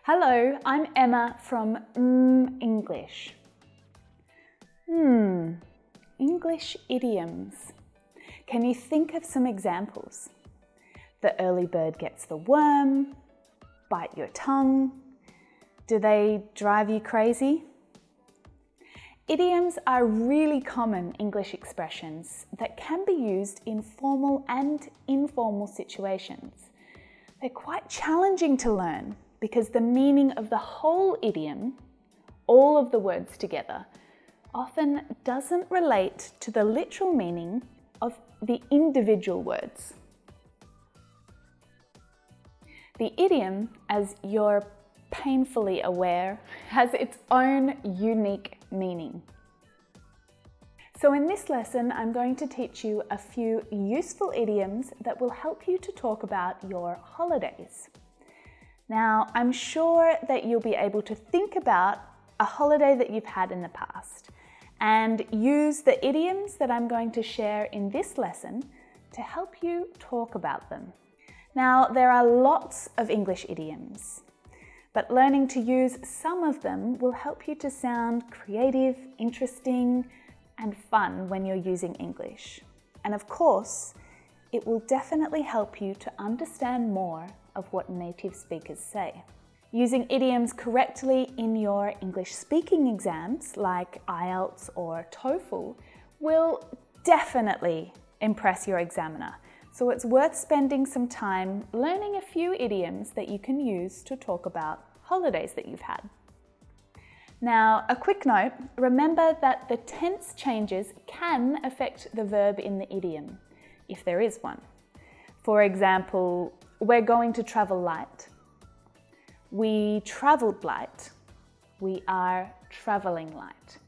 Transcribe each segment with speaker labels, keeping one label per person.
Speaker 1: Hello, I'm Emma from English. English idioms. Can you think of some examples? The early bird gets the worm, bite your tongue. Do they drive you crazy? Idioms are really common English expressions that can be used in formal and informal situations. They're quite challenging to learn because the meaning of the whole idiom, all of the words together, often doesn't relate to the literal meaning of the individual words. The idiom, as you're painfully aware, has its own unique meaning. So in this lesson, I'm going to teach you a few useful idioms that will help you to talk about your holidays. Now, I'm sure that you'll be able to think about a holiday that you've had in the past and use the idioms that I'm going to share in this lesson to help you talk about them. Now, there are lots of English idioms, but learning to use some of them will help you to sound creative, interesting, and fun when you're using English. And of course, it will definitely help you to understand more of what native speakers say. Using idioms correctly in your English speaking exams like IELTS or TOEFL will definitely impress your examiner. So it's worth spending some time learning a few idioms that you can use to talk about holidays that you've had. Now, a quick note, remember that the tense changes can affect the verb in the idiom, if there is one. For example, we're going to travel light. We traveled light. We are traveling light.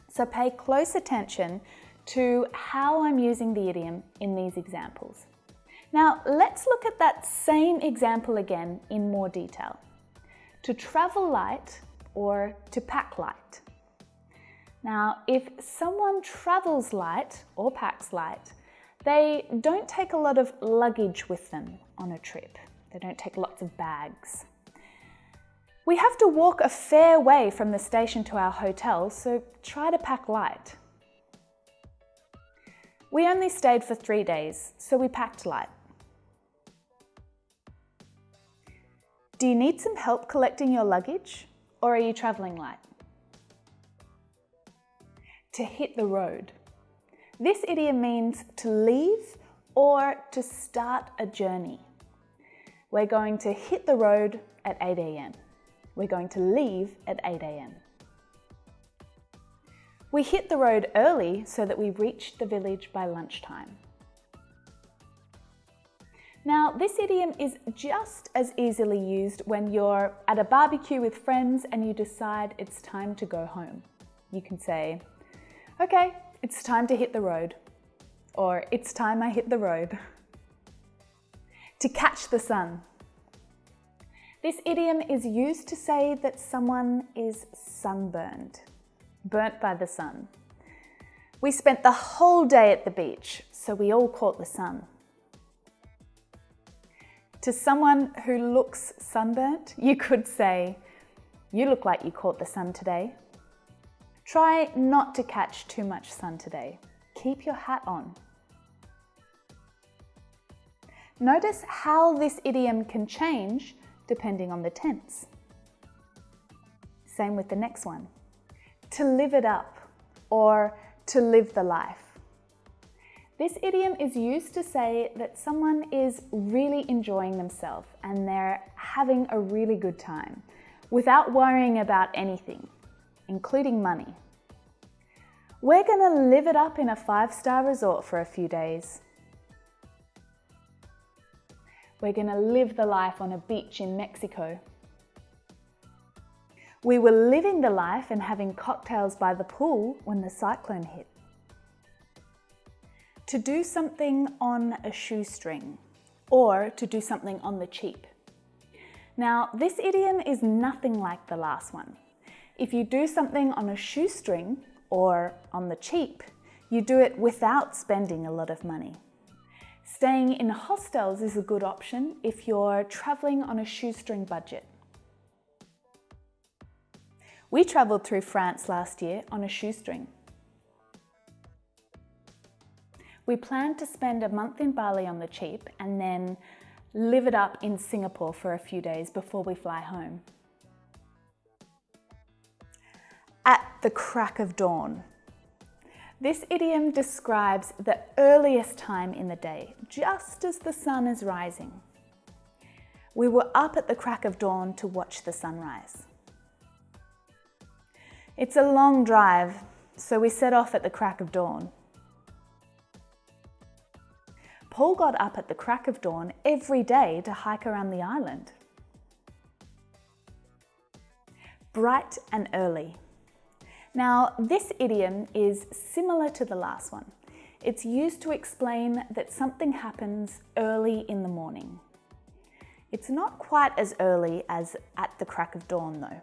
Speaker 1: So pay close attention to how I'm using the idiom in these examples. Now, let's look at that same example again in more detail. To travel light or to pack light. Now, if someone travels light or packs light, they don't take a lot of luggage with them on a trip. They don't take lots of bags. We have to walk a fair way from the station to our hotel, so try to pack light. We only stayed for 3 days, so we packed light. Do you need some help collecting your luggage, or are you traveling light? To hit the road. This idiom means to leave or to start a journey. We're going to hit the road at 8 a.m. We're going to leave at 8 a.m. We hit the road early so that we reached the village by lunchtime. Now, this idiom is just as easily used when you're at a barbecue with friends and you decide it's time to go home. You can say, okay, it's time to hit the road, or it's time I hit the road. To catch the sun. This idiom is used to say that someone is sunburned, burnt by the sun. We spent the whole day at the beach, so we all caught the sun. To someone who looks sunburnt, you could say, you look like you caught the sun today. Try not to catch too much sun today. Keep your hat on. Notice how this idiom can change depending on the tense. Same with the next one. To live it up or to live the life. This idiom is used to say that someone is really enjoying themselves and they're having a really good time without worrying about anything, including money. We're going to live it up in a 5-star resort for a few days. We're going to live the life on a beach in Mexico. We were living the life and having cocktails by the pool when the cyclone hit. To do something on a shoestring, or to do something on the cheap. Now, this idiom is nothing like the last one. If you do something on a shoestring or on the cheap, you do it without spending a lot of money. Staying in hostels is a good option if you're traveling on a shoestring budget. We travelled through France last year on a shoestring. We planned to spend a month in Bali on the cheap and then live it up in Singapore for a few days before we fly home. At the crack of dawn. This idiom describes the earliest time in the day, just as the sun is rising. We were up at the crack of dawn to watch the sunrise. It's a long drive, so we set off at the crack of dawn. Paul got up at the crack of dawn every day to hike around the island. Bright and early. Now, this idiom is similar to the last one. It's used to explain that something happens early in the morning. It's not quite as early as at the crack of dawn though.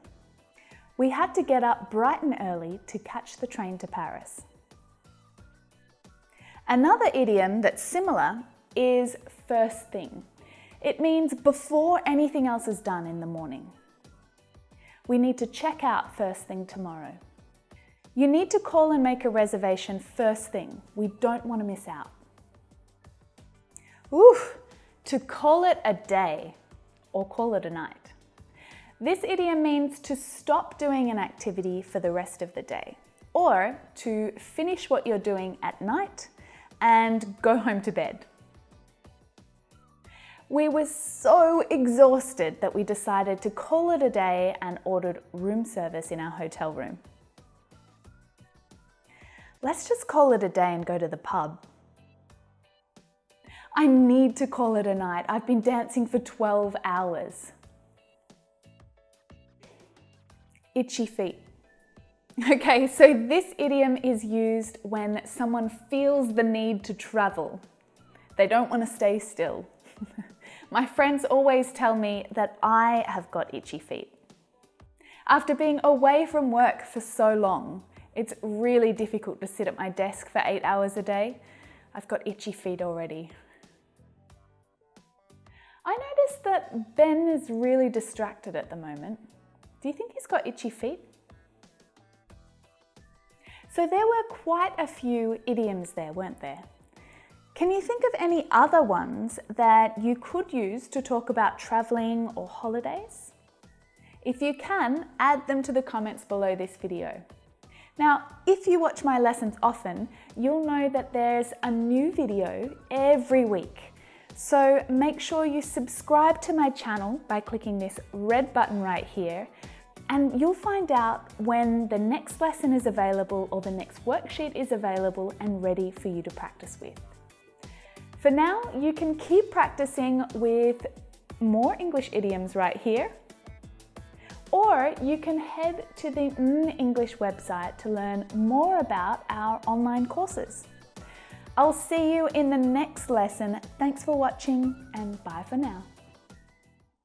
Speaker 1: We had to get up bright and early to catch the train to Paris. Another idiom that's similar is first thing. It means before anything else is done in the morning. We need to check out first thing tomorrow. You need to call and make a reservation first thing. We don't want to miss out. Oof, to call it a day or call it a night. This idiom means to stop doing an activity for the rest of the day, or to finish what you're doing at night and go home to bed. We were so exhausted that we decided to call it a day and ordered room service in our hotel room. Let's just call it a day and go to the pub. I need to call it a night. I've been dancing for 12 hours. Itchy feet. Okay, so this idiom is used when someone feels the need to travel. They don't want to stay still. My friends always tell me that I have got itchy feet. After being away from work for so long, it's really difficult to sit at my desk for 8 hours a day. I've got itchy feet already. I noticed that Ben is really distracted at the moment. Do you think he's got itchy feet? So there were quite a few idioms there, weren't there? Can you think of any other ones that you could use to talk about traveling or holidays? If you can, add them to the comments below this video. Now, if you watch my lessons often, you'll know that there's a new video every week. So make sure you subscribe to my channel by clicking this red button right here, and you'll find out when the next lesson is available or the next worksheet is available and ready for you to practice with. For now, you can keep practicing with more English idioms right here, or you can head to the English website to learn more about our online courses. I'll see you in the next lesson. Thanks for watching and bye for now.